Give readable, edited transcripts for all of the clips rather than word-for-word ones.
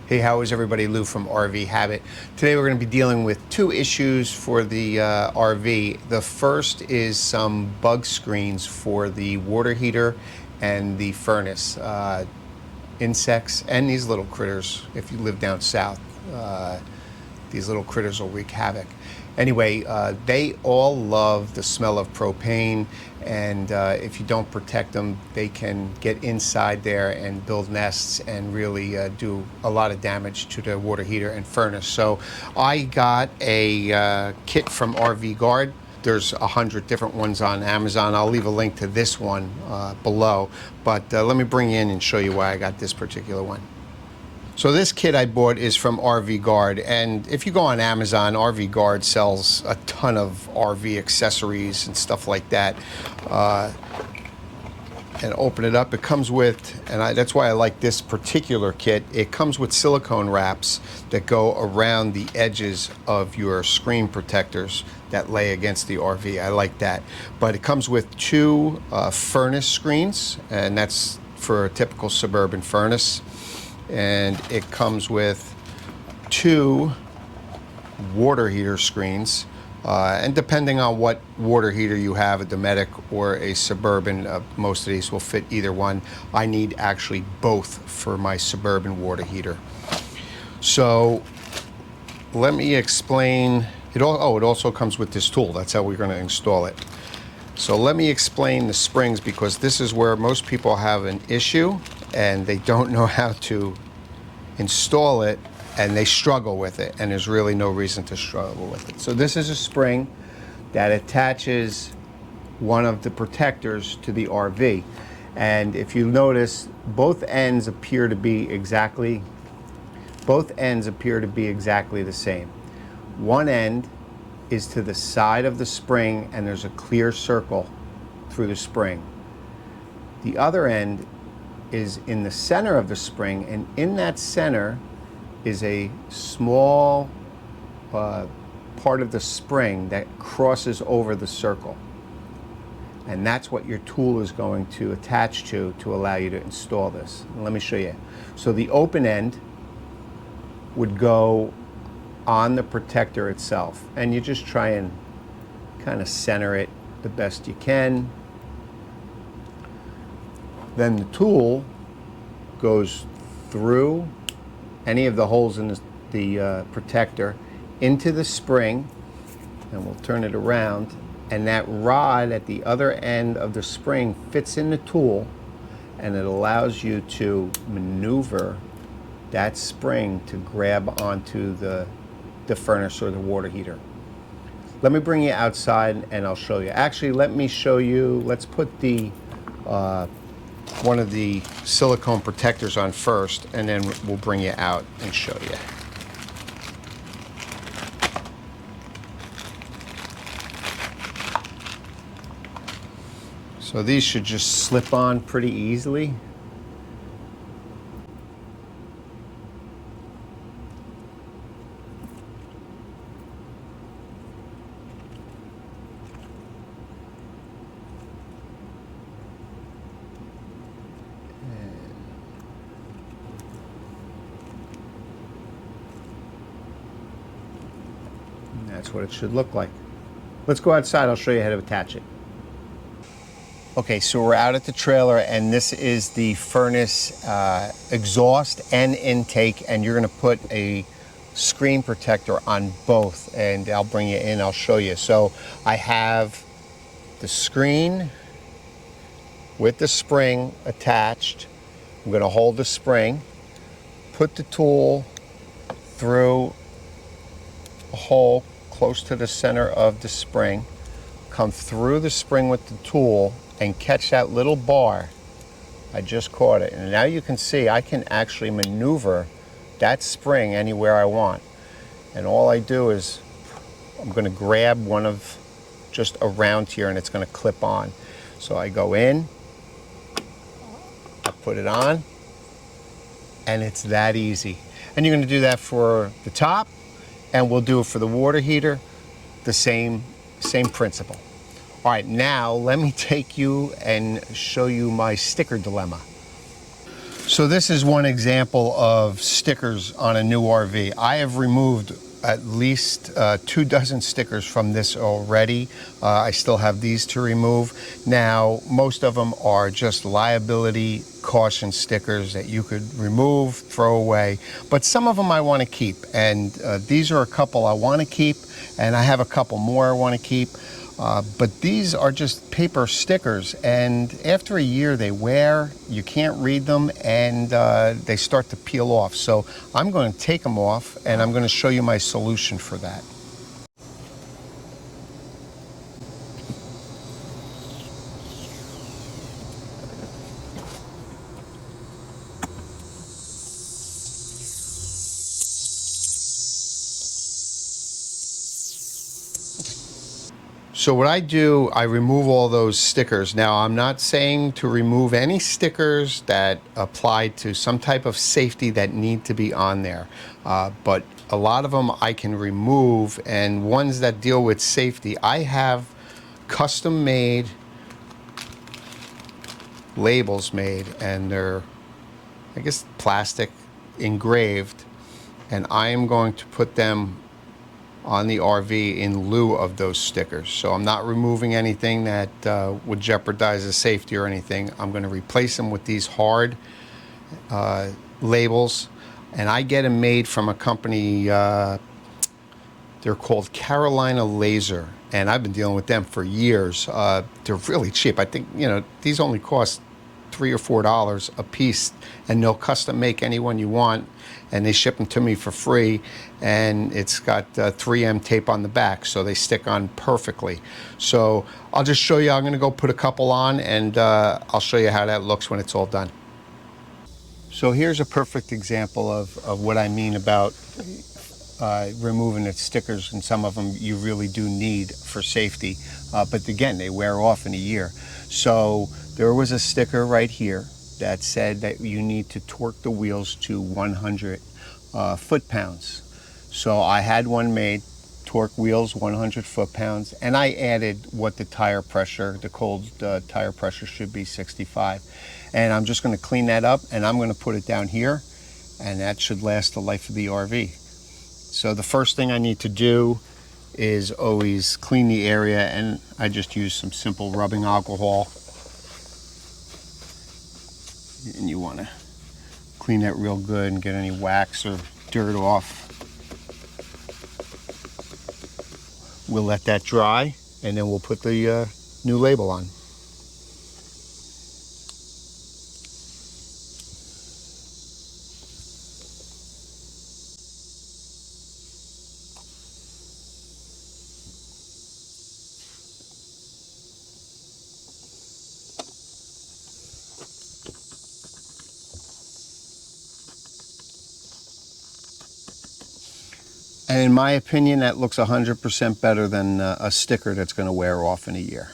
Hey, how is everybody? Lou from RV Habit. Today we're going to be dealing with two issues for the RV. The first is some bug screens for the water heater and the furnace. Insects and these little critters, if you live down south, these little critters will wreak havoc. Anyway, they all love the smell of propane, and if you don't protect them, they can get inside there and build nests and really do a lot of damage to the water heater and furnace. So I got a kit from RVGuard. There's 100 different ones on Amazon. I'll leave a link to this one below, but let me bring you in and show you why I got this particular one. So this kit I bought is from RVGuard, and if you go on Amazon, RVGuard sells a ton of RV accessories and stuff like that. And open it up, it comes with, and that's why I like this particular kit, it comes with silicone wraps that go around the edges of your screen protectors that lay against the RV. I like that. But it comes with two furnace screens, and that's for a typical suburban furnace. And it comes with two water heater screens, and depending on what water heater you have, a Dometic or a Suburban, most of these will fit either one. I need actually both for my Suburban water heater. So let me explain. It also comes with this tool. That's how we're going to install it. So let me explain the springs, because this is where most people have an issue and they don't know how to install it, and they struggle with it, and there's really no reason to struggle with it. So this is a spring that attaches one of the protectors to the RV, and if you notice, both ends appear to be exactly the same. One end is to the side of the spring, and there's a clear circle through the spring. The other end is in the center of the spring, and in that center is a small part of the spring that crosses over the circle. And that's what your tool is going to attach to allow you to install this. And let me show you. So the open end would go on the protector itself, and you just try and kind of center it the best you can. Then the tool goes through any of the holes in the protector into the spring, and we'll turn it around, and that rod at the other end of the spring fits in the tool, and it allows you to maneuver that spring to grab onto the furnace or the water heater. Let me bring you outside and I'll show you. Actually, let me show you, let's put the one of the silicone protectors on first, and then we'll bring you out and show you. So these should just slip on pretty easily. That's what it should look like. Let's go outside, I'll show you how to attach it. Okay, so we're out at the trailer, and this is the furnace exhaust and intake, and you're gonna put a screen protector on both, and I'll bring you in, I'll show you. So I have the screen with the spring attached. I'm gonna hold the spring, put the tool through a hole close to the center of the spring, come through the spring with the tool and catch that little bar. I just caught it, and now you can see I can actually maneuver that spring anywhere I want. And all I do is I'm going to grab one of just around here, and it's going to clip on. So I go in, I put it on, and it's that easy. And you're going to do that for the top, and we'll do it for the water heater, the same principle. All right, now let me take you and show you my sticker dilemma. So this is one example of stickers on a new RV. I have removed at least 2 dozen stickers from this already. I still have these to remove. Now, most of them are just liability caution stickers that you could remove, throw away, but some of them I want to keep, and these are a couple I want to keep, and I have a couple more I want to keep. But these are just paper stickers, and after a year they wear, you can't read them, and they start to peel off. So I'm going to take them off, and I'm going to show you my solution for that. So what I do, I remove all those stickers. Now, I'm not saying to remove any stickers that apply to some type of safety that need to be on there. But a lot of them I can remove, and ones that deal with safety, I have custom-made labels made, and they're, I guess, plastic engraved, and I am going to put them on the RV in lieu of those stickers. So I'm not removing anything that would jeopardize the safety or anything. I'm going to replace them with these hard labels, and I get them made from a company, they're called Carolina Laser, and I've been dealing with them for years. They're really cheap. I think, you know, these only cost $3 or $4 a piece, and they'll custom make any one you want, and they ship them to me for free, and it's got 3M tape on the back, so they stick on perfectly. So I'll just show you. I'm going to go put a couple on, and I'll show you how that looks when it's all done. So here's a perfect example of what I mean about removing the stickers, and some of them you really do need for safety, but again, they wear off in a year. So there was a sticker right here that said that you need to torque the wheels to 100 foot-pounds. So I had one made, torque wheels 100 foot-pounds, and I added what the tire pressure, the cold tire pressure should be 65. And I'm just going to clean that up, and I'm going to put it down here, and that should last the life of the RV. So the first thing I need to do is always clean the area, and I just use some simple rubbing alcohol. And you want to clean that real good and get any wax or dirt off. We'll let that dry, and then we'll put the new label on. And in my opinion, that looks 100% better than a sticker that's going to wear off in a year.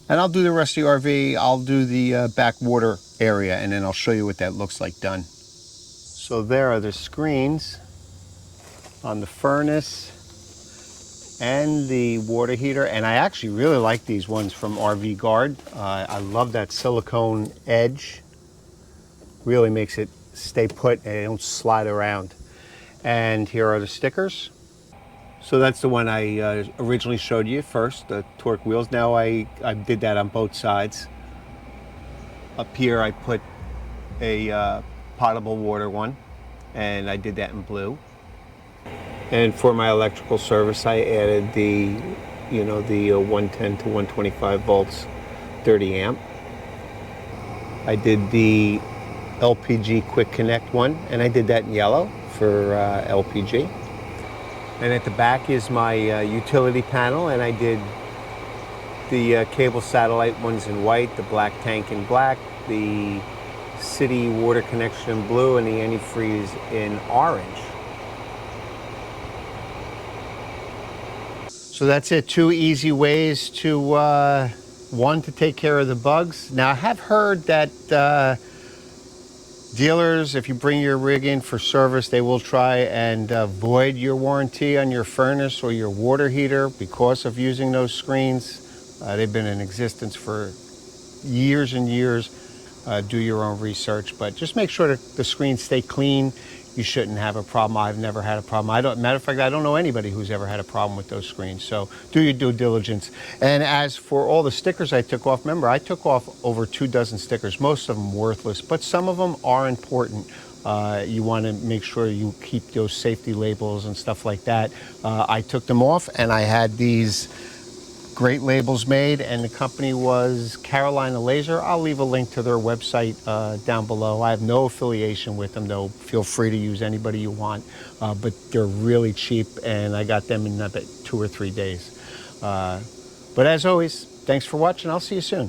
And I'll do the rest of the RV. I'll do the backwater area, and then I'll show you what that looks like done. So there are the screens on the furnace and the water heater. And I actually really like these ones from RVGuard. I love that silicone edge. Really makes it stay put and they don't slide around. And here are the stickers. So that's the one I originally showed you first, the torque wheels. Now I did that on both sides. Up here I put a potable water one, and I did that in blue. And for my electrical service, I added the, you know, the 110 to 125 volts, 30 amp. I did the LPG quick connect one, and I did that in yellow for LPG. And at the back is my utility panel, and I did the cable satellite ones in white, the black tank in black, the city water connection in blue, and the antifreeze in orange. So that's it, 2 easy ways to, one, to take care of the bugs. Now I have heard that dealers, if you bring your rig in for service, they will try and void your warranty on your furnace or your water heater because of using those screens. They've been in existence for years and years. do your own research, but just make sure that the screens stay clean. You shouldn't have a problem. I've never had a problem. Matter of fact, I don't know anybody who's ever had a problem with those screens. So do your due diligence. And as for all the stickers I took off, remember, I took off over 24 stickers, most of them worthless, but some of them are important. You want to make sure you keep those safety labels and stuff like that. I took them off, and I had these great labels made, and the company was Carolina Laser. I'll leave a link to their website down below. I have no affiliation with them, though. Feel free to use anybody you want, but they're really cheap, and I got them in about 2 or 3 days. But as always, thanks for watching. I'll see you soon.